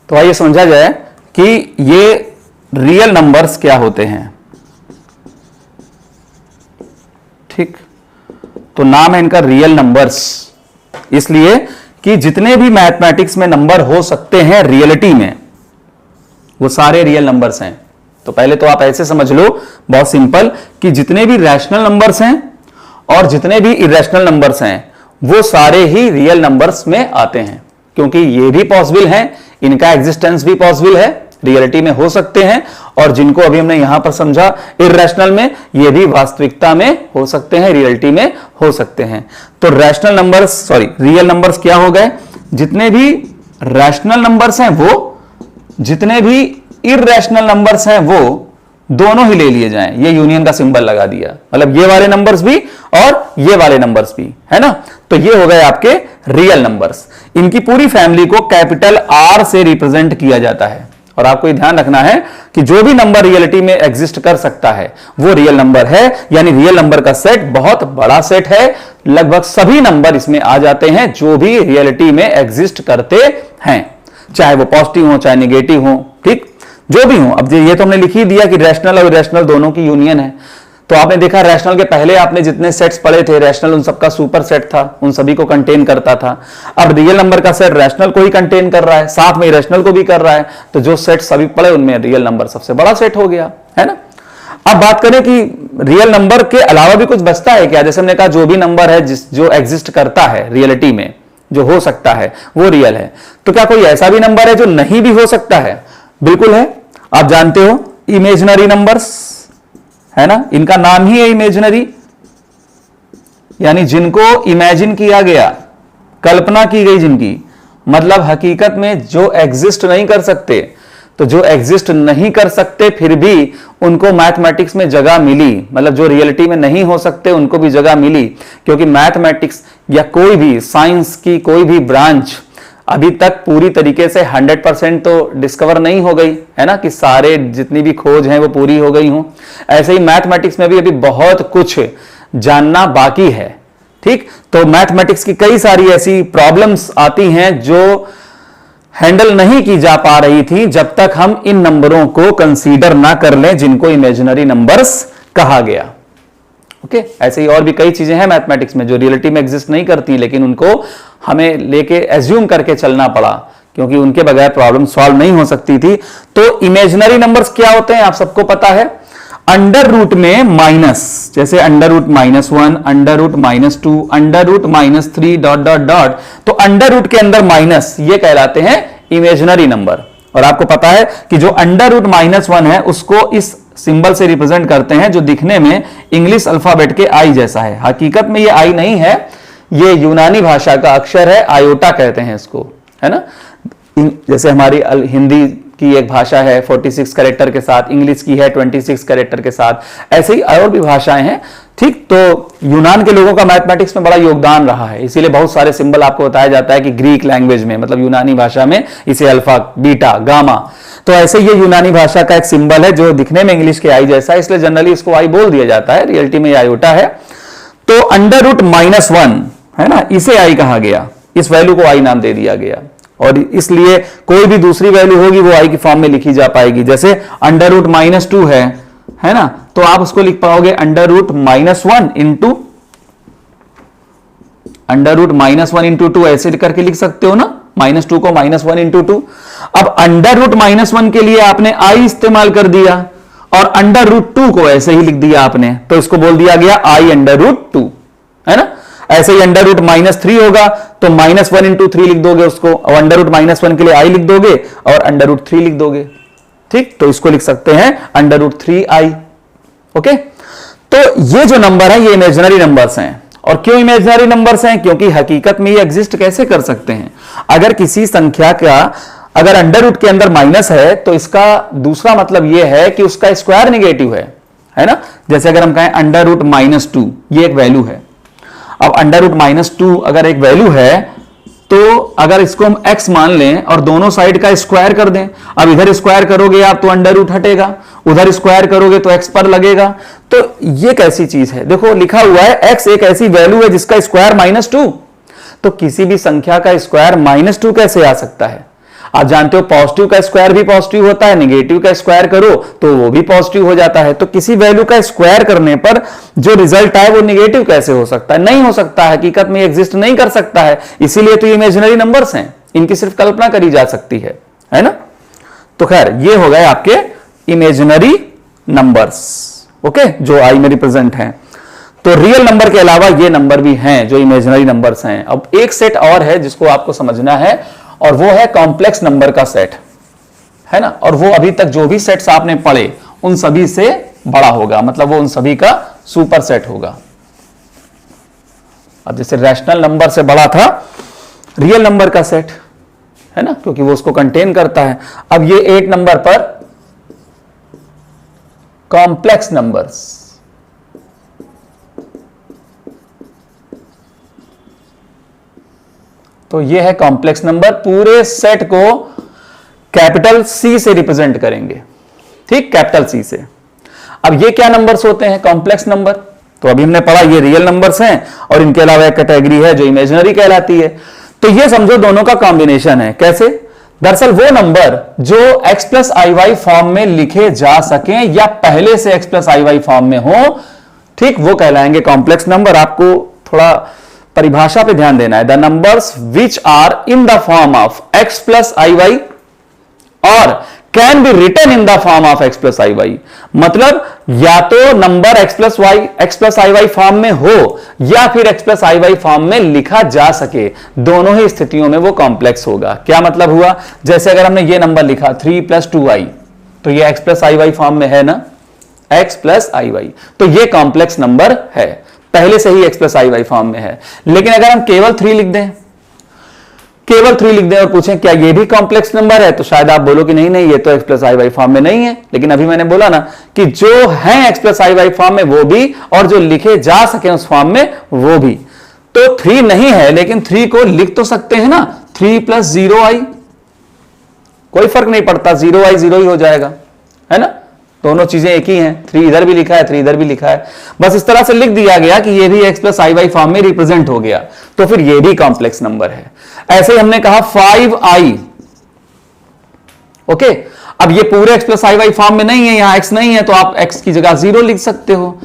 तो आइए समझा जाए कि ये रियल नंबर्स क्या होते हैं। ठीक, तो नाम है इनका रियल नंबर्स, इसलिए कि जितने भी मैथमेटिक्स में नंबर हो सकते हैं रियलिटी में, वो सारे रियल नंबर्स हैं। तो पहले तो आप ऐसे समझ लो, बहुत सिंपल, कि जितने भी रैशनल नंबर्स हैं और जितने भी इरेशनल नंबर्स हैं वो सारे ही रियल नंबर्स में आते हैं, क्योंकि ये भी पॉसिबल है, इनका एग्जिस्टेंस भी पॉसिबल है, रियलिटी में हो सकते हैं, और जिनको अभी हमने यहां पर समझा इरेशनल में, ये भी वास्तविकता में हो सकते हैं, रियलिटी में हो सकते हैं। तो rational numbers, sorry real numbers क्या हो गए, जितने भी रैशनल नंबर्स हैं वो, जितने भी इरेशनल नंबर्स हैं वो, दोनों ही ले लिए जाएं। ये यूनियन का सिंबल लगा दिया, मतलब ये वाले नंबर्स भी और ये वाले नंबर्स भी, है ना। तो ये हो गए आपके रियल नंबर्स। इनकी पूरी फैमिली को कैपिटल आर से रिप्रेजेंट किया जाता है, और आपको ये ध्यान रखना है कि जो भी नंबर रियलिटी में एग्जिस्ट कर सकता है वो रियल नंबर है, यानी रियल नंबर का सेट बहुत बड़ा सेट है, लगभग सभी नंबर इसमें आ जाते हैं जो भी रियलिटी में एग्जिस्ट करते हैं, चाहे वो पॉजिटिव हो चाहे निगेटिव हो, ठीक, जो भी हो। अब ये तो हमने लिख ही दिया कि रैशनल और इरेशनल दोनों की यूनियन है। तो आपने देखा रैशनल के पहले आपने जितने सेट्स पढ़े थे, रैशनल उन सबका सुपर सेट था, उन सभी को कंटेन करता था। अब रियल नंबर का सेट रैशनल को ही कंटेन कर रहा है, साथ में इरेशनल को भी कर रहा है, तो जो सेट सभी पढ़े उनमें रियल नंबर सबसे बड़ा सेट हो गया, है ना। अब बात करें कि रियल नंबर के अलावा भी कुछ बचता है क्या। जैसे हमने कहा जो भी नंबर है जो एग्जिस्ट करता है रियलिटी में, जो हो सकता है वो रियल है। तो क्या कोई ऐसा भी नंबर है जो नहीं भी हो सकता है? बिल्कुल है। आप जानते हो इमेजिनरी नंबर्स, है ना, इनका नाम ही है इमेजिनरी, यानी जिनको इमेजिन किया गया, कल्पना की गई जिनकी, मतलब हकीकत में जो एग्जिस्ट नहीं कर सकते। तो जो एग्जिस्ट नहीं कर सकते फिर भी उनको मैथमेटिक्स में जगह मिली, मतलब जो रियलिटी में नहीं हो सकते उनको भी जगह मिली, क्योंकि मैथमेटिक्स या कोई भी साइंस की कोई भी ब्रांच अभी तक पूरी तरीके से 100% तो डिस्कवर नहीं हो गई, है ना, कि सारे जितनी भी खोज हैं वो पूरी हो गई हों। ऐसे ही मैथमेटिक्स में भी अभी बहुत कुछ जानना बाकी है, ठीक। तो मैथमेटिक्स की कई सारी ऐसी प्रॉब्लम्स आती हैं जो हैंडल नहीं की जा पा रही थी जब तक हम इन नंबरों को कंसीडर ना कर लें जिनको इमेजिनरी नंबर्स कहा गया। ओके, ऐसे ही और भी कई चीजें हैं मैथमेटिक्स में जो रियलिटी में एग्जिस्ट नहीं करती, लेकिन उनको हमें लेके एज्यूम करके चलना पड़ा, क्योंकि उनके बगैर प्रॉब्लम सॉल्व नहीं हो सकती थी। तो इमेजिनरी नंबर्स क्या होते हैं आप सबको पता है, अंडर रूट में माइनस, जैसे under root -1, under root -2, under root -3 dot dot dot, तो अंडर रूट के अंदर माइनस, ये कहलाते हैं इमेजिनरी नंबर। और आपको पता है कि जो अंडर रूट -1 है उसको इस सिंबल से रिप्रेजेंट करते हैं जो दिखने में इंग्लिश अल्फाबेट के आई जैसा है। हकीकत में ये आई नहीं है, ये यूनानी भाषा का अक्षर है, आयोटा कहते हैं इसको, है ना। जैसे हमारी हिंदी की एक भाषा है 46 कैरेक्टर के साथ, इंग्लिश की है 26 कैरेक्टर के साथ, ऐसे ही और भी भाषाएं हैं, ठीक। तो यूनान के लोगों का मैथमेटिक्स में बड़ा योगदान रहा है, इसीलिए बहुत सारे सिंबल आपको बताया जाता है कि ग्रीक लैंग्वेज में, मतलब यूनानी भाषा में, इसे अल्फा, बीटा, गामा, तो ऐसे ये यूनानी भाषा का एक सिंबल है जो दिखने में इंग्लिश के आई जैसा है, इसलिए जनरली इसको आई बोल दिया जाता है, रियलिटी में आयोटा है। तो अंडर रूट -1 है ना, इसे आई कहा गया, इस वैल्यू को आई नाम दे दिया गया, और इसलिए कोई भी दूसरी वैल्यू होगी वो आई की फॉर्म में लिखी जा पाएगी। जैसे अंडर रूट -2 है ना, तो आप उसको लिख पाओगे under root -1 into under root -1 into 2, ऐसे करके लिख सकते हो ना, -2 को -1 इंटू 2। अब अंडर रूट -1 के लिए आपने आई इस्तेमाल कर दिया और अंडर रूट 2 को ऐसे ही लिख दिया आपने, तो इसको बोल दिया गया आई अंडर रूट 2, है ना। ऐसे ही अंडर रूट -3 होगा तो -1 इंटू 3 लिख दोगे उसको, और अंडर रूट -1 के लिए आई लिख दोगे और अंडर रूट 3 लिख दोगे, ठीक। तो इसको लिख सकते हैं अंडर रूट 3i। ओके, तो ये जो नंबर है ये इमेजिनरी नंबर्स हैं। और क्यों इमेजिनरी नंबर्स हैं? क्योंकि हकीकत में ये एग्जिस्ट कैसे कर सकते हैं। अगर किसी संख्या का अगर अंडर रूट के अंदर माइनस है तो इसका दूसरा मतलब यह है कि उसका स्क्वायर निगेटिव है ना। जैसे अगर हम कहें अंडर रूट -2, ये एक वैल्यू है। अब अंडर रूट -2 अगर एक वैल्यू है तो अगर इसको हम x मान लें और दोनों साइड का स्क्वायर कर दें, अब इधर स्क्वायर करोगे आप तो अंडर रूट हटेगा, उधर स्क्वायर करोगे तो x पर लगेगा। तो ये कैसी चीज है? देखो लिखा हुआ है x एक ऐसी वैल्यू है जिसका स्क्वायर -2, तो किसी भी संख्या का स्क्वायर -2 कैसे आ सकता है? आप जानते हो पॉजिटिव का स्क्वायर भी पॉजिटिव होता है, नेगेटिव का स्क्वायर करो तो वो भी पॉजिटिव हो जाता है। तो किसी वैल्यू का स्क्वायर करने पर जो रिजल्ट आए वो नेगेटिव कैसे हो सकता है? नहीं हो सकता है, हकीकत में एग्जिस्ट नहीं कर सकता है। इसीलिए तो ये इमेजिनरी नंबर्स हैं, इनकी सिर्फ कल्पना करी जा सकती है ना। तो खैर ये हो गए आपके इमेजिनरी नंबर्स, ओके, जो आई में रिप्रेजेंट हैं। तो रियल नंबर के अलावा ये नंबर भी हैं जो इमेजिनरी नंबर्स हैं। अब एक सेट और है जिसको आपको समझना है, और वो है कॉम्प्लेक्स नंबर का सेट, है ना। और वो अभी तक जो भी सेट्स आपने पढ़े उन सभी से बड़ा होगा, मतलब वो उन सभी का सुपर सेट होगा। अब जैसे रैशनल नंबर से बड़ा था रियल नंबर का सेट, है ना, क्योंकि वो उसको कंटेन करता है। अब ये 8 नंबर पर कॉम्प्लेक्स नंबर्स, तो ये है कॉम्प्लेक्स नंबर, पूरे सेट को कैपिटल सी से रिप्रेजेंट करेंगे, ठीक, कैपिटल सी से। अब ये क्या नंबर्स होते हैं? Complex number. तो अभी हमने पढ़ा ये रियल नंबर्स हैं, और इनके अलावा एक कैटेगरी है जो इमेजिनरी कहलाती है। तो ये समझो दोनों का कॉम्बिनेशन है। कैसे? दरअसल वो नंबर जो x plus i y form में लिखे जा सके या पहले से x plus i y form में हो, ठीक, वो कहलाएंगे कॉम्प्लेक्स नंबर। आपको थोड़ा परिभाषा पे ध्यान देना है। The numbers which are in the form of x plus i y और can be written in the form of x plus i y, मतलब या तो number x plus i y form में हो या फिर x plus i y form में लिखा जा सके, दोनों ही स्थितियों में वो कॉम्प्लेक्स होगा। क्या मतलब हुआ? जैसे अगर हमने ये नंबर लिखा 3 + 2i, तो ये x plus i y form में है ना, x प्लस आई वाई, तो ये कॉम्प्लेक्स नंबर है, पहले से ही x plus i y form में है। लेकिन अगर हम केवल 3 लिख दें, केवल 3 लिख दें और पूछें क्या ये भी कॉम्प्लेक्स नंबर है, तो शायद आप बोलो कि नहीं नहीं, ये तो x plus i y form में नहीं है। लेकिन अभी मैंने बोला ना कि जो है x plus i y form में वो भी, और जो लिखे जा सके उस फॉर्म में वो भी। तो 3 नहीं है, लेकिन 3 को लिख तो सकते हैं ना, 3 + 0i, कोई फर्क नहीं पड़ता, 0i 0 ही हो जाएगा, है ना, दोनों चीजें एक ही हैं। 3 इधर भी लिखा है, 3 इधर भी लिखा है, बस इस तरह से लिख दिया गया कि ये भी x plus i y form में रिप्रेजेंट हो गया, तो फिर ये भी कॉम्प्लेक्स नंबर है। ऐसे ही हमने कहा 5i, ओके। अब ये पूरे x plus i y form में नहीं है, यहां x नहीं है, तो आप x की जगह 0 लिख सकते हो,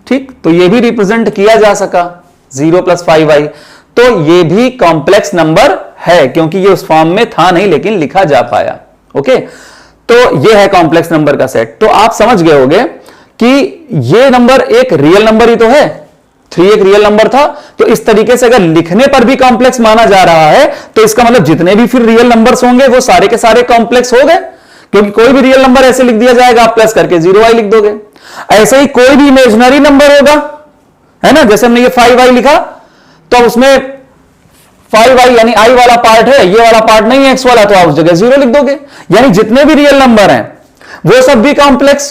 ठीक, तो ये भी रिप्रेजेंट किया जा सका 0 + 5i, तो ये भी कॉम्प्लेक्स नंबर है क्योंकि ये उस फॉर्म में था नहीं लेकिन लिखा जा पाया, ओके। तो ये है कॉम्प्लेक्स नंबर का सेट। तो आप समझ गए होंगे कि ये नंबर एक रियल नंबर ही तो है, 3 एक रियल नंबर था, तो इस तरीके से अगर लिखने पर भी कॉम्प्लेक्स माना जा रहा है तो इसका मतलब जितने भी फिर रियल नंबर्स होंगे वो सारे के सारे कॉम्प्लेक्स हो गए, क्योंकि कोई भी रियल नंबर ऐसे लिख दिया जाएगा, आप प्लस करके 0i लिख दोगे। ऐसे ही कोई भी इमेजिनरी नंबर होगा, है ना, जैसे हमने ये 5i लिखा, तो उसमें 5i यानी i वाला पार्ट है, ये वाला पार्ट नहीं है x वाला, तो आप उस जगह 0 लिख दोगे। यानी जितने भी रियल नंबर हैं वो सब भी कॉम्प्लेक्स,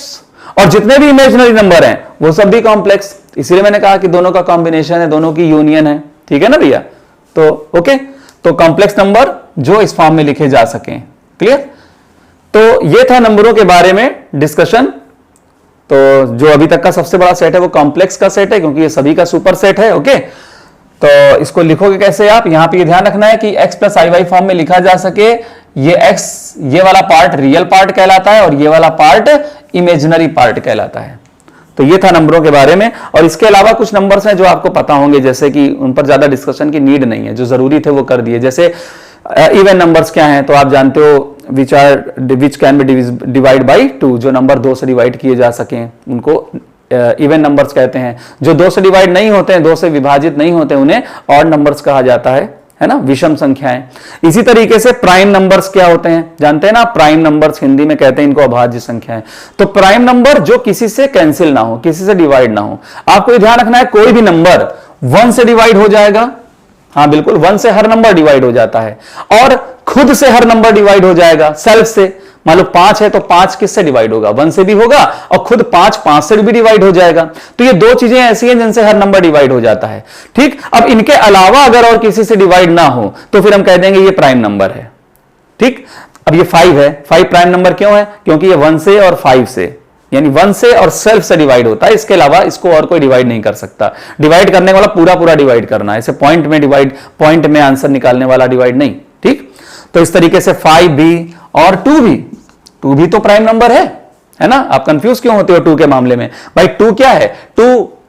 और जितने भी इमेजिनरी नंबर हैं वो सब भी कॉम्प्लेक्स। इसीलिए मैंने कहा कि दोनों का कॉम्बिनेशन है, दोनों की यूनियन है, ठीक है ना भैया। तो ओके, तो कॉम्प्लेक्स नंबर जो इस फॉर्म में लिखे जा सकें, क्लियर। तो ये था नंबरों के बारे में डिस्कशन। तो जो अभी तक का सबसे बड़ा सेट है वो कॉम्प्लेक्स का सेट है, क्योंकि ये सभी का सुपर सेट है, ओके। तो इसको लिखोगे कैसे आप? यहां पे ये ध्यान रखना है कि x plus i y form में लिखा जा सके, ये x, ये वाला पार्ट रियल पार्ट कहलाता है और ये वाला पार्ट इमेजिनरी पार्ट कहलाता है। तो ये था नंबरों के बारे में। और इसके अलावा कुछ नंबर्स हैं जो आपको पता होंगे, जैसे कि उन पर ज्यादा डिस्कशन की नीड नहीं है, जो जरूरी थे वो कर दिए। जैसे इवन नंबर्स क्या हैं, तो आप जानते हो which can be divide by 2, जो नंबर 2 से डिवाइड किए जा सकें उनको इवन नंबर्स कहते हैं। जो 2 से डिवाइड नहीं होते हैं, 2 से विभाजित नहीं होते, उन्हें ऑड नंबर्स कहा जाता है ना, विषम संख्याएं। इसी तरीके से प्राइम नंबर्स क्या होते हैं, जानते हैं ना, प्राइम नंबर्स हिंदी में कहते हैं इनको अभाज्य संख्याएं। तो प्राइम नंबर जो किसी से कैंसिल ना हो, किसी से डिवाइड ना हो। आपको ध्यान रखना है कोई भी नंबर 1 से डिवाइड हो जाएगा, हाँ बिल्कुल, 1 से हर नंबर डिवाइड हो जाता है, और खुद से हर नंबर डिवाइड हो जाएगा, सेल्फ से। मान लो 5 है तो 5 किससे डिवाइड होगा? 1 से भी होगा, और खुद 5 से भी डिवाइड हो जाएगा। तो ये 2 चीजें ऐसी हैं जिनसे हर नंबर डिवाइड हो जाता है, ठीक। अब इनके अलावा अगर और किसी से डिवाइड ना हो तो फिर हम कह देंगे ये प्राइम नंबर है, ठीक। अब ये 5 है, 5 प्राइम नंबर क्यों है? क्योंकि ये 1 से और 5 से, यानी 1 से और सेल्फ से डिवाइड होता है, इसके अलावा इसको और कोई डिवाइड नहीं कर सकता। डिवाइड करने वाला पूरा पूरा डिवाइड करना है, ऐसे पॉइंट में डिवाइड, पॉइंट में आंसर निकालने वाला डिवाइड नहीं, ठीक। तो इस तरीके से 5 भी और 2 भी तो प्राइम नंबर है ना। आप कंफ्यूज क्यों होते हो 2 के मामले में? भाई 2 क्या है? 2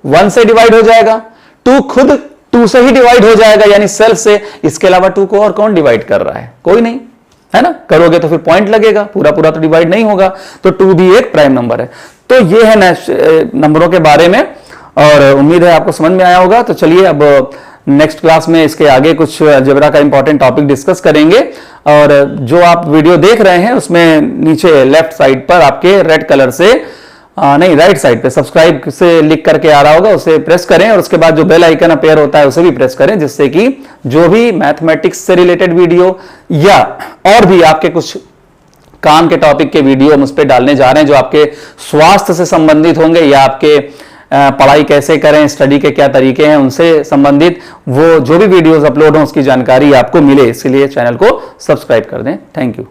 1 से डिवाइड हो जाएगा, 2 खुद 2 से ही डिवाइड हो जाएगा, यानी सेल्फ से। इसके अलावा 2 को और कौन डिवाइड कर रहा है? कोई नहीं, है ना। करोगे तो फिर पॉइंट लगेगा, पूरा पूरा तो डिवाइड नहीं होगा। तो 2 भी एक प्राइम नंबर है। तो ये है नंबरों के बारे में, और उम्मीद है आपको समझ में आया होगा। तो चलिए अब नेक्स्ट क्लास में इसके आगे कुछ अलजेब्रा का इंपॉर्टेंट टॉपिक डिस्कस करेंगे। और जो आप वीडियो देख रहे हैं उसमें नीचे लेफ्ट साइड पर आपके रेड कलर से नहीं, राइट साइड पे सब्सक्राइब से लिख करके आ रहा होगा, उसे प्रेस करें और उसके बाद जो बेल आइकन अपीयर होता है उसे भी प्रेस करें, जिससे कि जो भी मैथमेटिक्स से रिलेटेड वीडियो या और भी आपके कुछ काम के टॉपिक के वीडियो हम उस पर डालने जा रहे हैं, जो आपके स्वास्थ्य से संबंधित होंगे या आपके पढ़ाई कैसे करें, स्टडी के क्या तरीके हैं, उनसे संबंधित वो जो भी वीडियोस अपलोड हों उसकी जानकारी आपको मिले, इसलिए चैनल को सब्सक्राइब कर दें। Thank you.